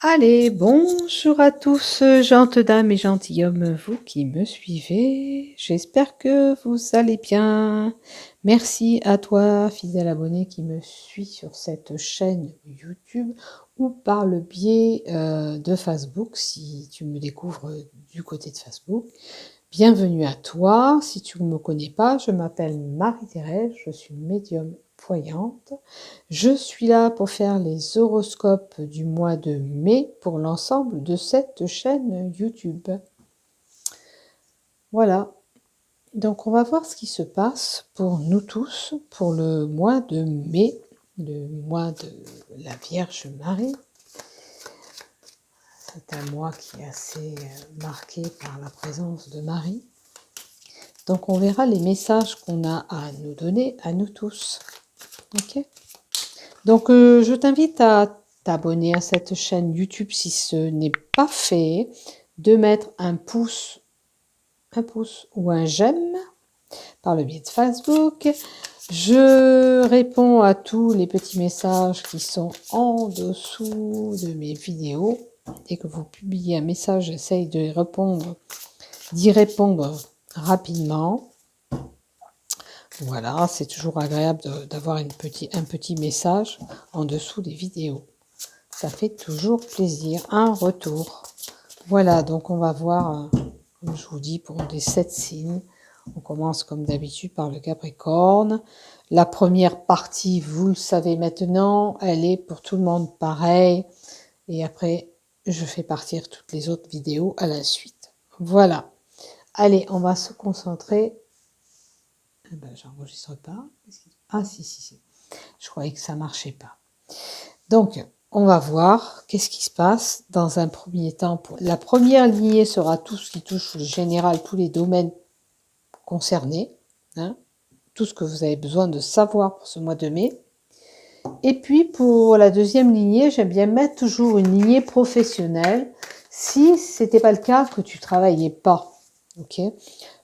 Allez, bonjour à tous, gentes dames et gentilshommes, vous qui me suivez. J'espère que vous allez bien. Merci à toi, fidèle abonné, qui me suit sur cette chaîne YouTube ou par le biais de Facebook, si tu me découvres du côté de Facebook. Bienvenue à toi. Si tu ne me connais pas, je m'appelle Marie-Thérèse, je suis médium voyante. Je suis là pour faire les horoscopes du mois de mai pour l'ensemble de cette chaîne YouTube. Voilà. Donc on va voir ce qui se passe pour nous tous pour le mois de mai, le mois de la Vierge Marie. C'est un mois qui est assez marqué par la présence de Marie. Donc on verra les messages qu'on a à nous donner, à nous tous. Ok ? Donc je t'invite à t'abonner à cette chaîne YouTube si ce n'est pas fait, de mettre un pouce ou un j'aime par le biais de Facebook. Je réponds à tous les petits messages qui sont en dessous de mes vidéos. Dès que vous publiez un message, j'essaye d'y répondre rapidement. Voilà, c'est toujours agréable d'avoir un petit message en dessous des vidéos. Ça fait toujours plaisir, un retour. Voilà, donc on va voir, comme je vous dis, pour les 7 signes. On commence comme d'habitude par le Capricorne. La première partie, vous le savez maintenant, elle est pour tout le monde pareil. Et après, je fais partir toutes les autres vidéos à la suite. Voilà. Allez, on va se concentrer. Ah ben, j'enregistre pas. Ah si. Je croyais que ça marchait pas. Donc, on va voir qu'est-ce qui se passe dans un premier temps. La première lignée sera tout ce qui touche le général, tous les domaines concernés. Hein, tout ce que vous avez besoin de savoir pour ce mois de mai. Et puis, pour la deuxième lignée, j'aime bien mettre toujours une lignée professionnelle. Si ce n'était pas le cas, que tu travaillais pas. Ok ?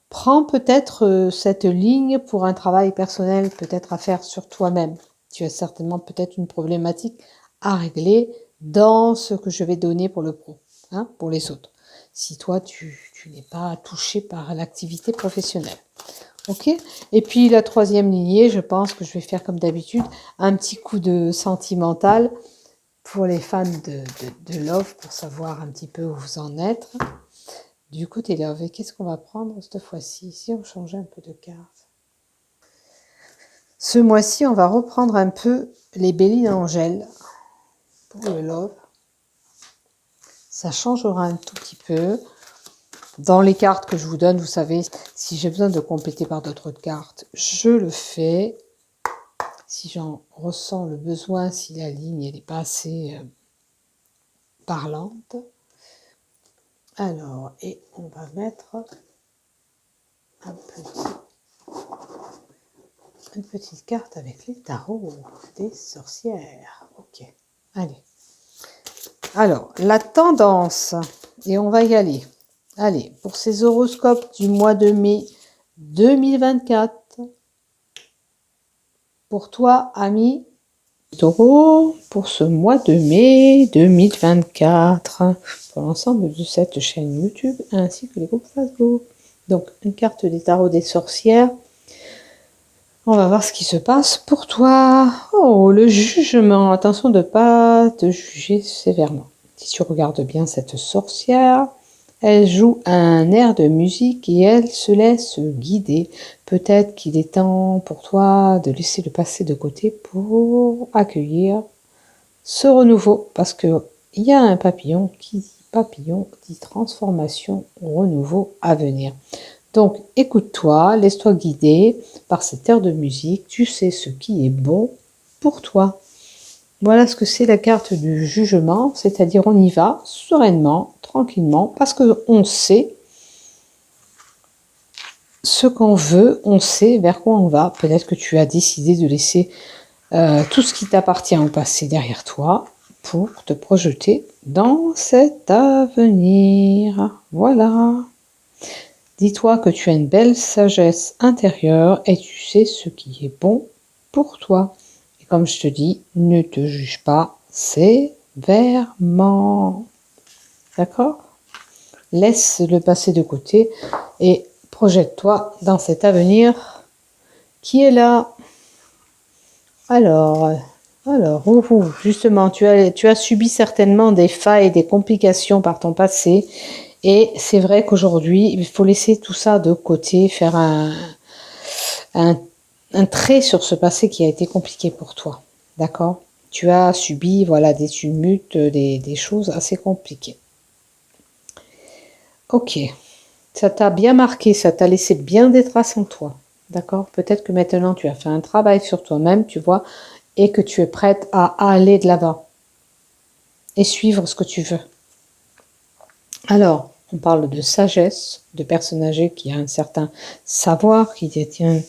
Prends peut-être cette ligne pour un travail personnel, peut-être à faire sur toi-même. Tu as certainement peut-être une problématique à régler dans ce que je vais donner pour le pro, hein, pour les autres. Si toi, tu n'es pas touché par l'activité professionnelle. Ok ? Et puis la troisième lignée, je pense que je vais faire comme d'habitude, un petit coup de sentimental pour les fans de Love, pour savoir un petit peu où vous en êtes. Du côté Love, et qu'est-ce qu'on va prendre cette fois-ci? Si on changeait un peu de carte. Ce mois-ci, on va reprendre un peu les Béliers d'Angèle pour le Love. Ça changera un tout petit peu. Dans les cartes que je vous donne, vous savez, si j'ai besoin de compléter par d'autres cartes, je le fais. Si j'en ressens le besoin, si la ligne n'est pas assez parlante. Alors, et on va mettre une petite carte avec les tarots des sorcières. Ok, allez. Alors, la tendance, et on va y aller. Allez, pour ces horoscopes du mois de mai 2024, pour toi, ami Taureau, pour ce mois de mai 2024, pour l'ensemble de cette chaîne YouTube ainsi que les groupes Facebook. Donc, une carte des tarots des sorcières. On va voir ce qui se passe pour toi. Oh, le jugement. Attention de ne pas te juger sévèrement. Si tu regardes bien cette sorcière, elle joue un air de musique et elle se laisse guider. Peut-être qu'il est temps pour toi de laisser le passé de côté pour accueillir ce renouveau. Parce qu'il y a un papillon qui dit papillon, dit transformation, renouveau à venir. Donc, écoute-toi, laisse-toi guider par cet air de musique. Tu sais ce qui est bon pour toi. Voilà ce que c'est la carte du jugement, c'est-à-dire on y va sereinement, tranquillement, parce qu'on sait ce qu'on veut, on sait vers quoi on va. Peut-être que tu as décidé de laisser tout ce qui t'appartient au passé derrière toi pour te projeter dans cet avenir. Voilà. Dis-toi que tu as une belle sagesse intérieure et tu sais ce qui est bon pour toi. Et comme je te dis, ne te juge pas sévèrement. verment. D'accord? Laisse le passé de côté et projette-toi dans cet avenir qui est là. Alors, justement, tu as subi certainement des failles, des complications par ton passé. Et c'est vrai qu'aujourd'hui, il faut laisser tout ça de côté, faire un trait sur ce passé qui a été compliqué pour toi. D'accord? Tu as subi voilà, des tumultes, des choses assez compliquées. Ok. Ça t'a bien marqué, ça t'a laissé bien des traces en toi. D'accord? Peut-être que maintenant tu as fait un travail sur toi-même, tu vois, et que tu es prête à aller de l'avant et suivre ce que tu veux. Alors, on parle de sagesse, de personne âgée qui a un certain savoir, qui détient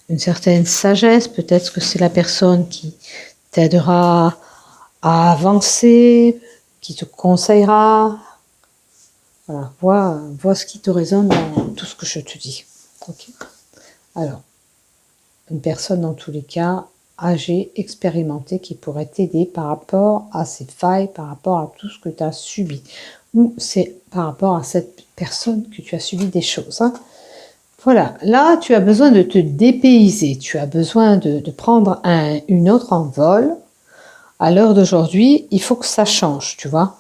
une certaine sagesse. Peut-être que c'est la personne qui t'aidera à avancer, qui te conseillera. Voilà, vois ce qui te résonne dans tout ce que je te dis. Ok. Alors, une personne dans tous les cas âgée, expérimentée, qui pourrait t'aider par rapport à ces failles, par rapport à tout ce que tu as subi. Ou c'est par rapport à cette personne que tu as subi des choses. Hein. Voilà, là tu as besoin de te dépayser, tu as besoin de prendre une autre envol. À l'heure d'aujourd'hui, il faut que ça change, tu vois.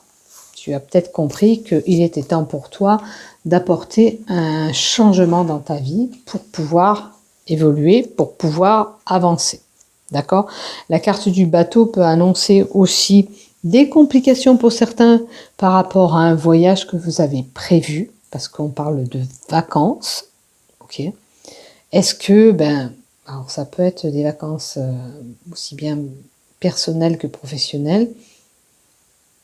Tu as peut-être compris qu'il était temps pour toi d'apporter un changement dans ta vie pour pouvoir évoluer, pour pouvoir avancer. D'accord? La carte du bateau peut annoncer aussi des complications pour certains par rapport à un voyage que vous avez prévu, parce qu'on parle de vacances. Ok? Est-ce que, alors ça peut être des vacances aussi bien personnelles que professionnelles,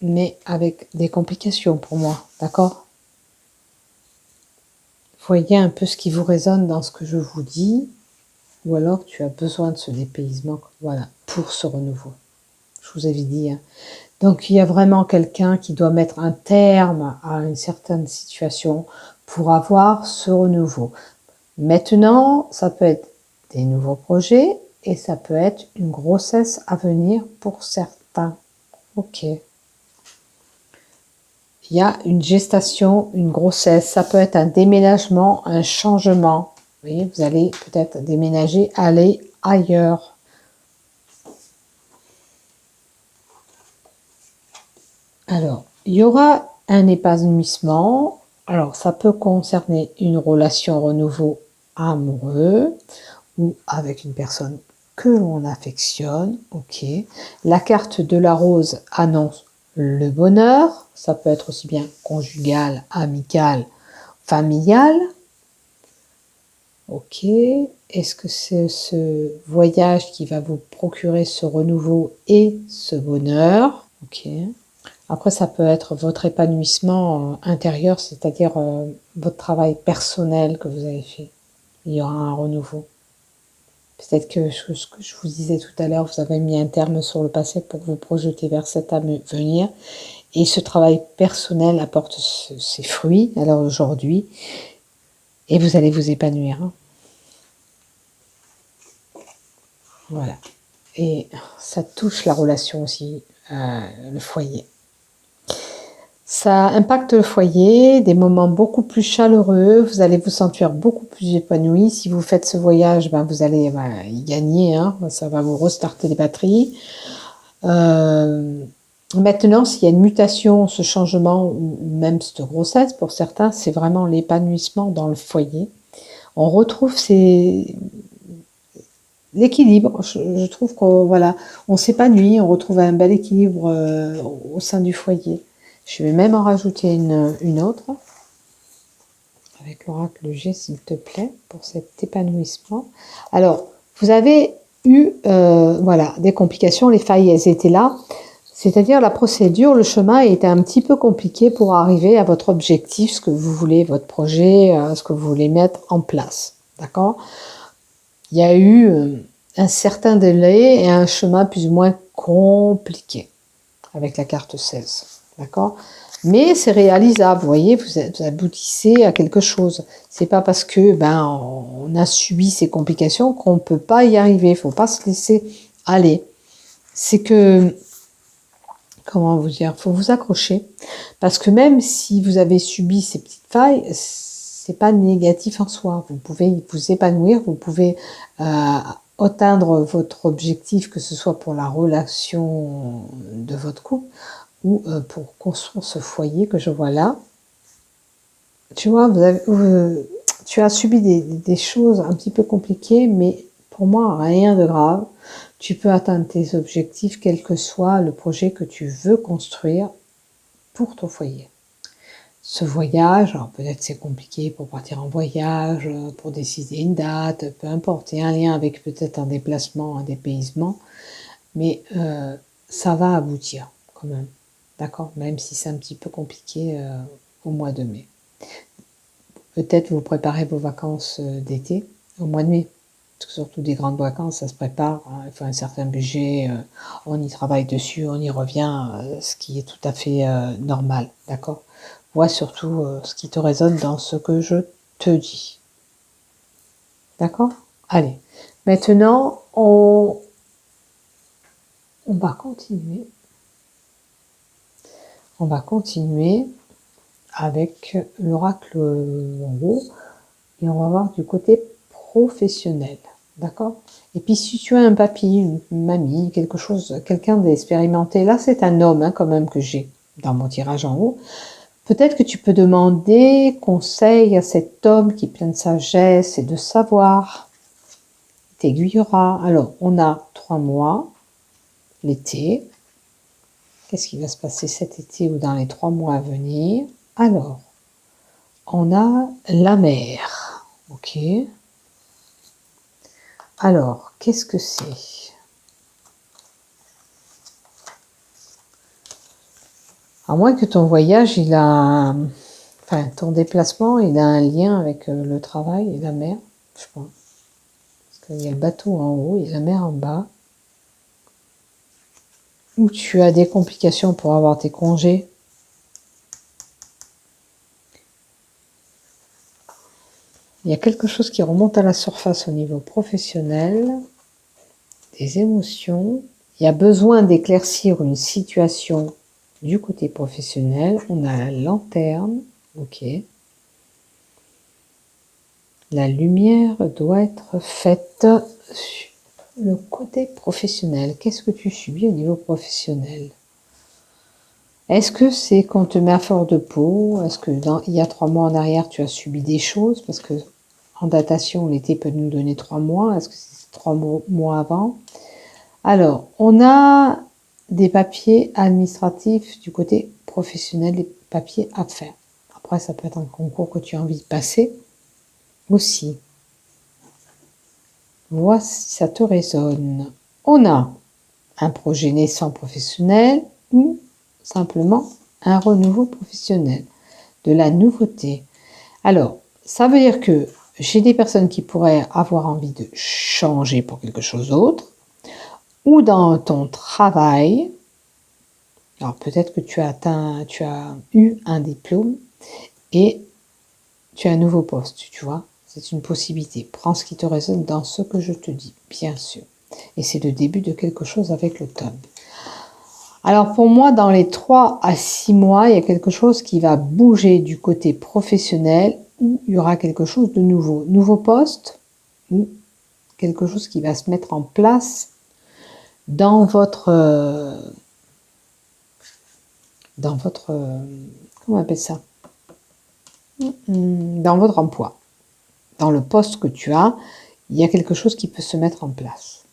mais avec des complications pour moi, d'accord? Voyez un peu ce qui vous résonne dans ce que je vous dis, ou alors tu as besoin de ce dépaysement, voilà, pour ce renouveau. Je vous avais dit. Hein. Donc il y a vraiment quelqu'un qui doit mettre un terme à une certaine situation pour avoir ce renouveau. Maintenant, ça peut être des nouveaux projets et ça peut être une grossesse à venir pour certains. Ok. Il y a une gestation, une grossesse, ça peut être un déménagement, un changement. Vous voyez, vous allez peut-être déménager, aller ailleurs. Alors, il y aura un épanouissement. Alors, ça peut concerner une relation renouveau amoureux ou avec une personne que l'on affectionne. Ok. La carte de la rose annonce le bonheur. Ça peut être aussi bien conjugal, amical, familial. Ok. Est-ce que c'est ce voyage qui va vous procurer ce renouveau et ce bonheur? Ok. Après, ça peut être votre épanouissement intérieur, c'est-à-dire votre travail personnel que vous avez fait. Il y aura un renouveau. Peut-être que ce que je vous disais tout à l'heure, vous avez mis un terme sur le passé pour vous projeter vers cet avenir. Et ce travail personnel apporte ses fruits, alors aujourd'hui, et vous allez vous épanouir. Hein. Voilà. Et ça touche la relation aussi, le foyer. Ça impacte le foyer, des moments beaucoup plus chaleureux, vous allez vous sentir beaucoup plus épanoui. Si vous faites ce voyage, vous allez y gagner, hein, ça va vous restarter les batteries. Maintenant, s'il y a une mutation, ce changement, ou même cette grossesse, pour certains, c'est vraiment l'épanouissement dans le foyer. On retrouve l'équilibre. Je trouve qu'on voilà, on s'épanouit, on retrouve un bel équilibre au sein du foyer. Je vais même en rajouter une autre, avec l'oracle G, s'il te plaît, pour cet épanouissement. Alors, vous avez eu voilà, des complications, les failles, elles étaient là. C'est-à-dire la procédure, le chemin était un petit peu compliqué pour arriver à votre objectif, ce que vous voulez, votre projet, ce que vous voulez mettre en place. D'accord? Il y a eu un certain délai et un chemin plus ou moins compliqué avec la carte 16. D'accord? Mais c'est réalisable, vous voyez, vous aboutissez à quelque chose. C'est pas parce que on a subi ces complications qu'on ne peut pas y arriver. Il ne faut pas se laisser aller. C'est que comment vous dire, faut vous accrocher. Parce que même si vous avez subi ces petites failles, c'est pas négatif en soi. Vous pouvez vous épanouir, vous pouvez atteindre votre objectif, que ce soit pour la relation de votre couple ou pour construire ce foyer que je vois là. Tu vois, tu as subi des choses un petit peu compliquées, mais pour moi, rien de grave. Tu peux atteindre tes objectifs, quel que soit le projet que tu veux construire pour ton foyer. Ce voyage, alors peut-être c'est compliqué pour partir en voyage, pour décider une date, peu importe, il y a un lien avec peut-être un déplacement, un dépaysement, mais ça va aboutir quand même, d'accord? Même si c'est un petit peu compliqué au mois de mai. Peut-être vous préparez vos vacances d'été au mois de mai. Parce que surtout des grandes vacances, ça se prépare. Hein, il faut un certain budget. On y travaille dessus, on y revient, ce qui est tout à fait normal. D'accord? Vois surtout ce qui te résonne dans ce que je te dis. D'accord? Allez. Maintenant, on va continuer. On va continuer avec l'oracle en haut. Et on va voir du côté professionnel, d'accord? Et puis si tu as un papy, une mamie, quelque chose, quelqu'un d'expérimenté, là c'est un homme quand même que j'ai dans mon tirage en haut, peut-être que tu peux demander conseil à cet homme qui est plein de sagesse et de savoir, il t'aiguillera. Alors on a 3 mois, l'été, qu'est-ce qui va se passer cet été ou dans les 3 mois à venir? Alors, on a la mer, ok? Alors, qu'est-ce que c'est? À moins que ton voyage, enfin, ton déplacement, il a un lien avec le travail et la mer, je pense. Parce qu'il y a le bateau en haut et la mer en bas. Ou tu as des complications pour avoir tes congés. Il y a quelque chose qui remonte à la surface au niveau professionnel, des émotions. Il y a besoin d'éclaircir une situation du côté professionnel. On a la lanterne, ok. La lumière doit être faite sur le côté professionnel. Qu'est-ce que tu subis au niveau professionnel? Est-ce que c'est qu'on te met à fleur de peau? Est-ce que il y a 3 mois en arrière, tu as subi des choses? Parce que en datation, l'été peut nous donner 3 mois. Est-ce que c'est 3 mois avant? Alors, on a des papiers administratifs du côté professionnel, des papiers à faire. Après, ça peut être un concours que tu as envie de passer aussi. Vois si ça te résonne. On a un projet naissant professionnel ou simplement un renouveau professionnel, de la nouveauté. Alors, ça veut dire que j'ai des personnes qui pourraient avoir envie de changer pour quelque chose d'autre, ou dans ton travail. Alors peut-être que tu as eu un diplôme et tu as un nouveau poste, tu vois. C'est une possibilité. Prends ce qui te résonne dans ce que je te dis, bien sûr. Et c'est le début de quelque chose avec l'automne. Alors pour moi, dans les 3 à 6 mois, il y a quelque chose qui va bouger du côté professionnel où il y aura quelque chose de nouveau. Nouveau poste ou quelque chose qui va se mettre en place dans votre comment on appelle ça? Dans votre emploi. Dans le poste que tu as, il y a quelque chose qui peut se mettre en place.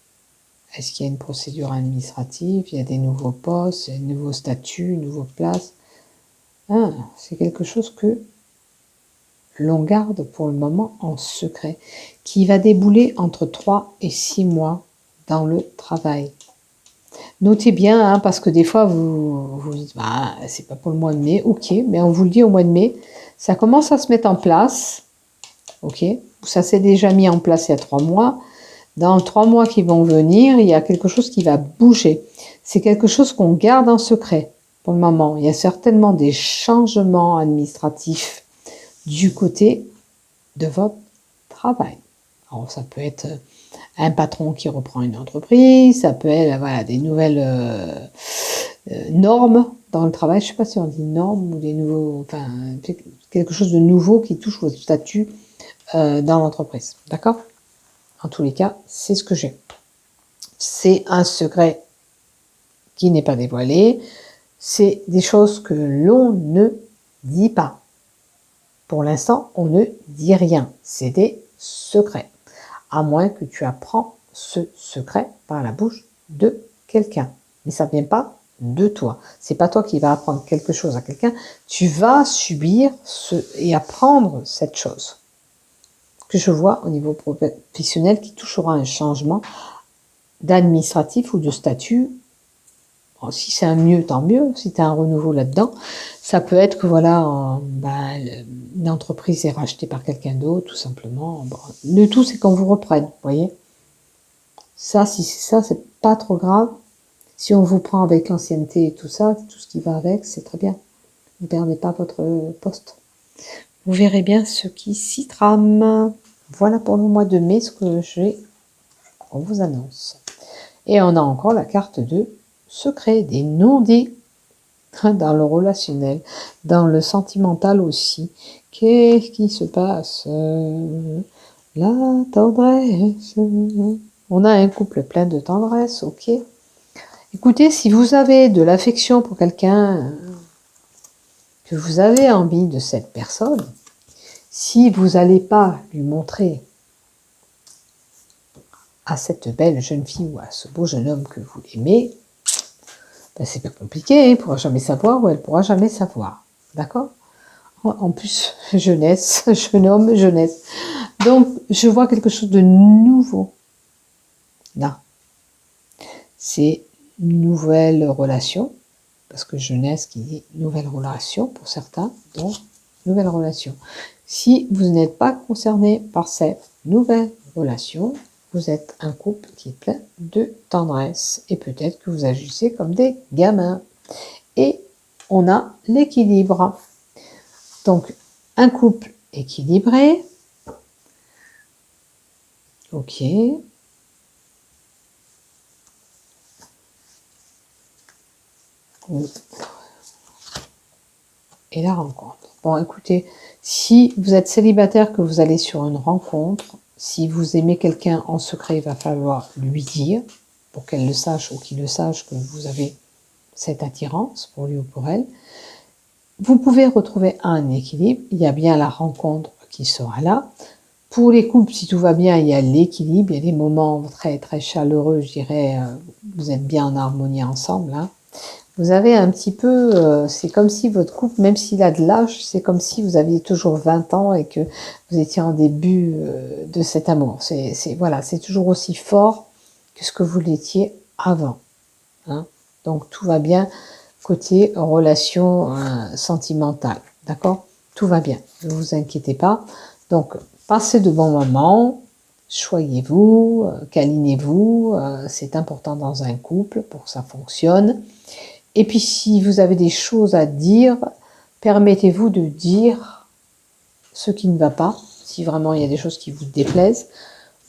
Est-ce qu'il y a une procédure administrative? Il y a des nouveaux postes, des nouveaux statuts, une nouvelle place. Ah, c'est quelque chose que l'on garde pour le moment en secret, qui va débouler entre 3 et 6 mois dans le travail. Notez bien, hein, parce que des fois, vous dites, bah, c'est pas pour le mois de mai, ok, mais on vous le dit au mois de mai, ça commence à se mettre en place, ok, ça s'est déjà mis en place il y a 3 mois, dans 3 mois qui vont venir, il y a quelque chose qui va bouger. C'est quelque chose qu'on garde en secret pour le moment. Il y a certainement des changements administratifs du côté de votre travail. Alors ça peut être un patron qui reprend une entreprise, ça peut être voilà, des nouvelles normes dans le travail. Je ne sais pas si on dit normes ou des nouveaux, enfin, quelque chose de nouveau qui touche votre statut dans l'entreprise. D'accord? En tous les cas, c'est ce que j'ai. C'est un secret qui n'est pas dévoilé. C'est des choses que l'on ne dit pas. Pour l'instant, on ne dit rien. C'est des secrets. À moins que tu apprends ce secret par la bouche de quelqu'un. Mais ça ne vient pas de toi. C'est pas toi qui vas apprendre quelque chose à quelqu'un. Tu vas subir et apprendre cette chose. Que je vois au niveau professionnel qui touchera un changement d'administratif ou de statut. Bon, si c'est un mieux, tant mieux. Si tu as un renouveau là-dedans, ça peut être que voilà, une entreprise est rachetée par quelqu'un d'autre, tout simplement. Bon, le tout, c'est qu'on vous reprenne, vous voyez. Ça, si c'est ça, c'est pas trop grave. Si on vous prend avec l'ancienneté et tout ça, tout ce qui va avec, c'est très bien. Ne perdez pas votre poste. Vous verrez bien ce qui s'y trame. Voilà pour le mois de mai ce que on vous annonce. Et on a encore la carte de secret, des non-dits dans le relationnel, dans le sentimental aussi. Qu'est-ce qui se passe? La tendresse. On a un couple plein de tendresse, ok. Écoutez, si vous avez de l'affection pour quelqu'un, que vous avez envie de cette personne, si vous n'allez pas lui montrer à cette belle jeune fille ou à ce beau jeune homme que vous l'aimez, ben c'est pas compliqué, il ne pourra jamais savoir ou elle ne pourra jamais savoir. D'accord? En plus, jeunesse, jeune homme, jeunesse. Donc, je vois quelque chose de nouveau. Là. C'est une nouvelle relation, parce que jeunesse qui dit nouvelle relation pour certains, donc nouvelle relation. Si vous n'êtes pas concerné par cette nouvelle relation, vous êtes un couple qui est plein de tendresse et peut-être que vous agissez comme des gamins. Et on a l'équilibre. Donc, un couple équilibré. Ok. Et la rencontre. Bon, écoutez, si vous êtes célibataire, que vous allez sur une rencontre, si vous aimez quelqu'un en secret, il va falloir lui dire, pour qu'elle le sache ou qu'il le sache, que vous avez cette attirance pour lui ou pour elle. Vous pouvez retrouver un équilibre. Il y a bien la rencontre qui sera là. Pour les couples, si tout va bien, il y a l'équilibre. Il y a des moments très, très chaleureux, je dirais. Vous êtes bien en harmonie ensemble, hein. Vous avez un petit peu, c'est comme si votre couple, même s'il a de l'âge, c'est comme si vous aviez toujours 20 ans et que vous étiez en début de cet amour. Voilà, c'est toujours aussi fort que ce que vous l'étiez avant. Hein. Donc tout va bien côté relation sentimentale. D'accord? Tout va bien, ne vous inquiétez pas. Donc passez de bons moments, choyez-vous, câlinez-vous, c'est important dans un couple pour que ça fonctionne. Et puis, si vous avez des choses à dire, permettez-vous de dire ce qui ne va pas, si vraiment il y a des choses qui vous déplaisent.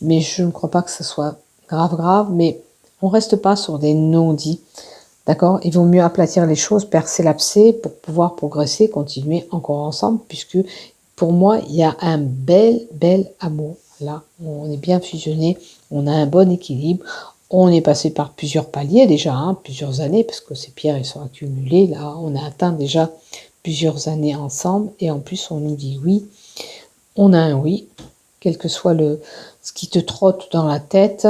Mais je ne crois pas que ce soit grave, mais on ne reste pas sur des non-dits. D'accord? Il vaut mieux aplatir les choses, percer l'abcès pour pouvoir progresser, continuer encore ensemble, puisque pour moi, il y a un bel amour. Là, on est bien fusionnés, on a un bon équilibre. On est passé par plusieurs paliers déjà, hein, plusieurs années, parce que ces pierres, elles sont accumulées. Là, on a atteint déjà plusieurs années ensemble. Et en plus, on nous dit oui. On a un oui, quel que soit ce qui te trotte dans la tête.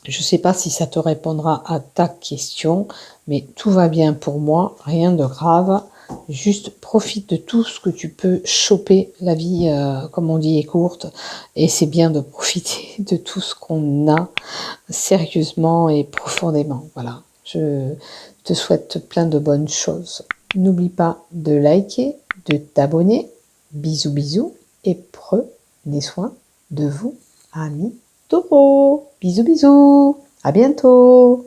Je ne sais pas si ça te répondra à ta question, mais tout va bien pour moi, rien de grave. Juste profite de tout ce que tu peux choper. La vie, comme on dit, est courte. Et c'est bien de profiter de tout ce qu'on a sérieusement et profondément. Voilà, je te souhaite plein de bonnes choses. N'oublie pas de liker, de t'abonner. Bisous, bisous. Et prenez soin de vous, amis taureaux. Bisous, bisous. À bientôt.